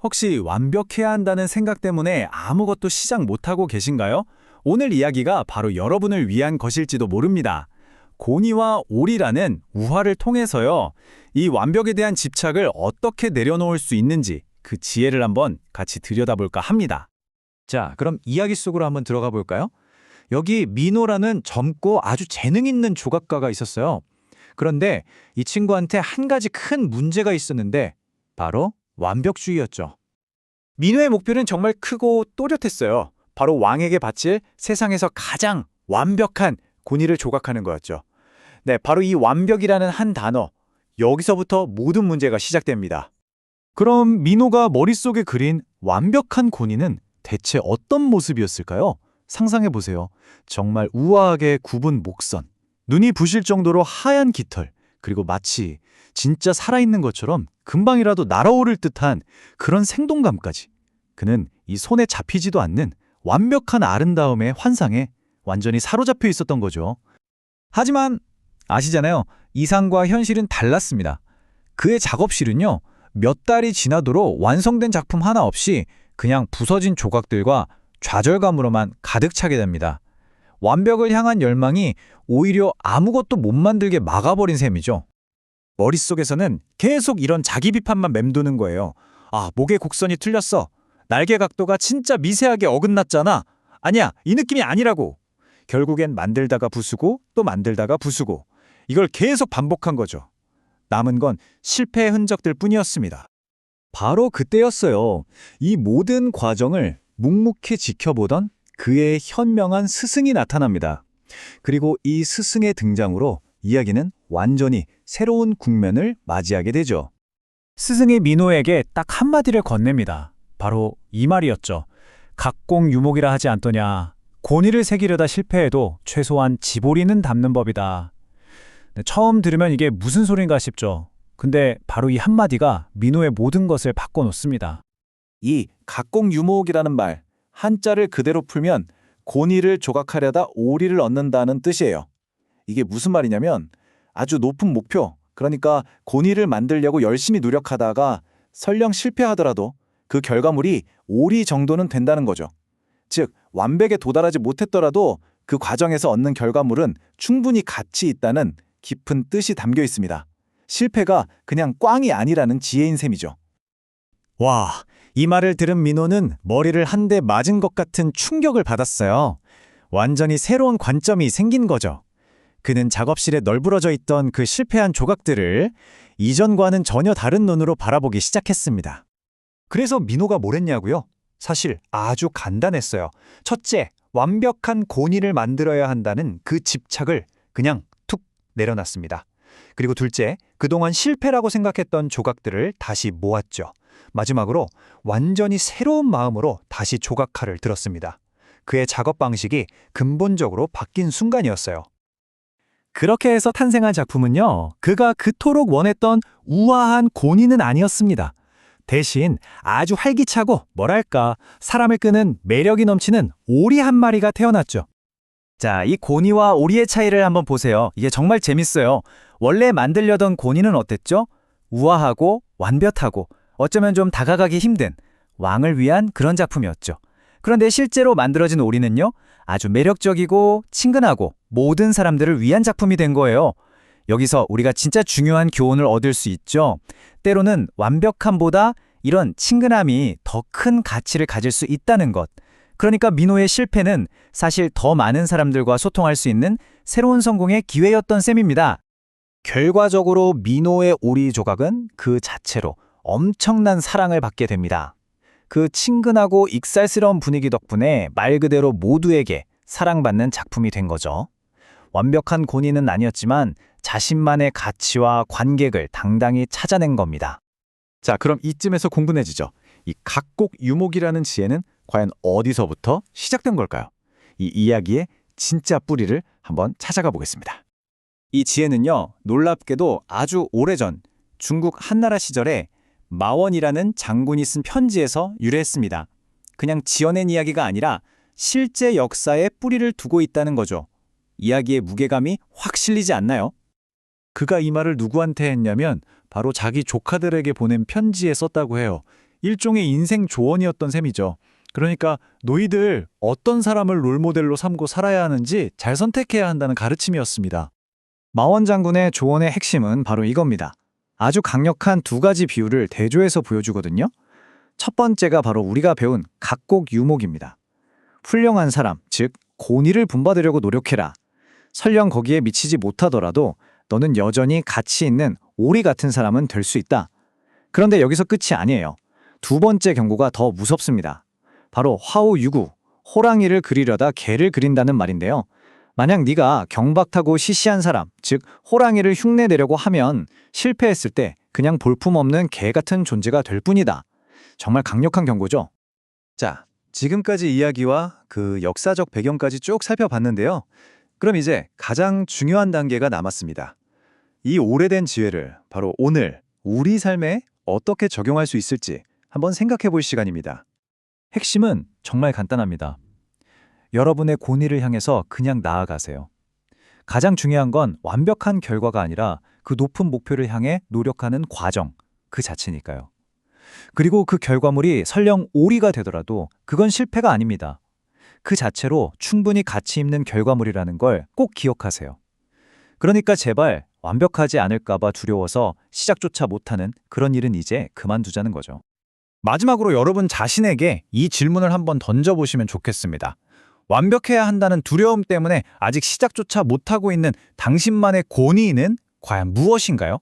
혹시 완벽해야 한다는 생각 때문에 아무것도 시작 못하고 계신가요? 오늘 이야기가 바로 여러분을 위한 것일지도 모릅니다. 고니와 오리라는 우화를 통해서요, 이 완벽에 대한 집착을 어떻게 내려놓을 수 있는지 그 지혜를 한번 같이 들여다볼까 합니다. 자, 그럼 이야기 속으로 한번 들어가 볼까요? 여기 미노라는 젊고 아주 재능 있는 조각가가 있었어요. 그런데 이 친구한테 한 가지 큰 문제가 있었는데 바로 완벽주의였죠. 민호의 목표는 정말 크고 또렷했어요. 바로 왕에게 바칠 세상에서 가장 완벽한 고니를 조각하는 거였죠. 네, 바로 이 완벽이라는 한 단어, 여기서부터 모든 문제가 시작됩니다. 그럼 미노가 머릿속에 그린 완벽한 고니는 대체 어떤 모습이었을까요? 상상해 보세요. 정말 우아하게 굽은 목선, 눈이 부실 정도로 하얀 깃털, 그리고 마치 진짜 살아있는 것처럼 금방이라도 날아오를 듯한 그런 생동감까지. 그는 이 손에 잡히지도 않는 완벽한 아름다움의 환상에 완전히 사로잡혀 있었던 거죠. 하지만 아시잖아요. 이상과 현실은 달랐습니다. 그의 작업실은요, 몇 달이 지나도록 완성된 작품 하나 없이 그냥 부서진 조각들과 좌절감으로만 가득 차게 됩니다. 완벽을 향한 열망이 오히려 아무것도 못 만들게 막아버린 셈이죠. 머릿속에서는 계속 이런 자기 비판만 맴도는 거예요. 아, 목의 곡선이 틀렸어. 날개 각도가 진짜 미세하게 어긋났잖아. 아니야, 이 느낌이 아니라고. 결국엔 만들다가 부수고 또 만들다가 부수고. 이걸 계속 반복한 거죠. 남은 건 실패의 흔적들 뿐이었습니다. 바로 그때였어요. 이 모든 과정을 묵묵히 지켜보던 그의 현명한 스승이 나타납니다. 그리고 이 스승의 등장으로 이야기는 완전히 새로운 국면을 맞이하게 되죠. 스승이 민호에게 딱 한마디를 건넵니다. 바로 이 말이었죠. 각공유목이라 하지 않더냐. 고니를 새기려다 실패해도 최소한 지보리는 담는 법이다. 네, 처음 들으면 이게 무슨 소린가 싶죠. 근데 바로 이 한마디가 민호의 모든 것을 바꿔놓습니다. 이 각공유목이라는 말, 한자를 그대로 풀면 고니를 조각하려다 오리를 얻는다는 뜻이에요. 이게 무슨 말이냐면 아주 높은 목표, 그러니까 고니를 만들려고 열심히 노력하다가 설령 실패하더라도 그 결과물이 오리 정도는 된다는 거죠. 즉, 완벽에 도달하지 못했더라도 그 과정에서 얻는 결과물은 충분히 가치 있다는 깊은 뜻이 담겨 있습니다. 실패가 그냥 꽝이 아니라는 지혜인 셈이죠. 와, 이 말을 들은 민호는 머리를 한 대 맞은 것 같은 충격을 받았어요. 완전히 새로운 관점이 생긴 거죠. 그는 작업실에 널브러져 있던 그 실패한 조각들을 이전과는 전혀 다른 눈으로 바라보기 시작했습니다. 그래서 민호가 뭘 했냐고요? 사실 아주 간단했어요. 첫째, 완벽한 고니를 만들어야 한다는 그 집착을 그냥 툭 내려놨습니다. 그리고 둘째, 그동안 실패라고 생각했던 조각들을 다시 모았죠. 마지막으로 완전히 새로운 마음으로 다시 조각칼을 들었습니다. 그의 작업 방식이 근본적으로 바뀐 순간이었어요. 그렇게 해서 탄생한 작품은요, 그가 그토록 원했던 우아한 고니는 아니었습니다. 대신 아주 활기차고 뭐랄까 사람을 끄는 매력이 넘치는 오리 한 마리가 태어났죠. 자, 이 고니와 오리의 차이를 한번 보세요. 이게 정말 재밌어요. 원래 만들려던 고니는 어땠죠? 우아하고 완벽하고 어쩌면 좀 다가가기 힘든 왕을 위한 그런 작품이었죠. 그런데 실제로 만들어진 오리는요, 아주 매력적이고 친근하고 모든 사람들을 위한 작품이 된 거예요. 여기서 우리가 진짜 중요한 교훈을 얻을 수 있죠. 때로는 완벽함보다 이런 친근함이 더 큰 가치를 가질 수 있다는 것. 그러니까 민호의 실패는 사실 더 많은 사람들과 소통할 수 있는 새로운 성공의 기회였던 셈입니다. 결과적으로 민호의 오리 조각은 그 자체로 엄청난 사랑을 받게 됩니다. 그 친근하고 익살스러운 분위기 덕분에 말 그대로 모두에게 사랑받는 작품이 된 거죠. 완벽한 고니는 아니었지만 자신만의 가치와 관객을 당당히 찾아낸 겁니다. 자, 그럼 이쯤에서 궁금해지죠. 이 각곡유목이라는 지혜는 과연 어디서부터 시작된 걸까요? 이 이야기의 진짜 뿌리를 한번 찾아가 보겠습니다. 이 지혜는요, 놀랍게도 아주 오래전 중국 한나라 시절에 마원이라는 장군이 쓴 편지에서 유래했습니다. 그냥 지어낸 이야기가 아니라 실제 역사에 뿌리를 두고 있다는 거죠. 이야기의 무게감이 확 실리지 않나요? 그가 이 말을 누구한테 했냐면 바로 자기 조카들에게 보낸 편지에 썼다고 해요. 일종의 인생 조언이었던 셈이죠. 그러니까 너희들 어떤 사람을 롤모델로 삼고 살아야 하는지 잘 선택해야 한다는 가르침이었습니다. 마원 장군의 조언의 핵심은 바로 이겁니다. 아주 강력한 두 가지 비유를 대조해서 보여주거든요. 첫 번째가 바로 우리가 배운 각곡 유목입니다. 훌륭한 사람, 즉 고니를 본받으려고 노력해라. 설령 거기에 미치지 못하더라도 너는 여전히 가치 있는 오리 같은 사람은 될 수 있다. 그런데 여기서 끝이 아니에요. 두 번째 경고가 더 무섭습니다. 바로 화우유구, 호랑이를 그리려다 개를 그린다는 말인데요. 만약 네가 경박하고 시시한 사람, 즉 호랑이를 흉내내려고 하면 실패했을 때 그냥 볼품없는 개 같은 존재가 될 뿐이다. 정말 강력한 경고죠. 자, 지금까지 이야기와 그 역사적 배경까지 쭉 살펴봤는데요. 그럼 이제 가장 중요한 단계가 남았습니다. 이 오래된 지혜를 바로 오늘 우리 삶에 어떻게 적용할 수 있을지 한번 생각해 볼 시간입니다. 핵심은 정말 간단합니다. 여러분의 고니를 향해서 그냥 나아가세요. 가장 중요한 건 완벽한 결과가 아니라 그 높은 목표를 향해 노력하는 과정, 그 자체니까요. 그리고 그 결과물이 설령 오리가 되더라도 그건 실패가 아닙니다. 그 자체로 충분히 가치 있는 결과물이라는 걸 꼭 기억하세요. 그러니까 제발 완벽하지 않을까봐 두려워서 시작조차 못하는 그런 일은 이제 그만두자는 거죠. 마지막으로 여러분 자신에게 이 질문을 한번 던져보시면 좋겠습니다. 완벽해야 한다는 두려움 때문에 아직 시작조차 못하고 있는 당신만의 고니는 과연 무엇인가요?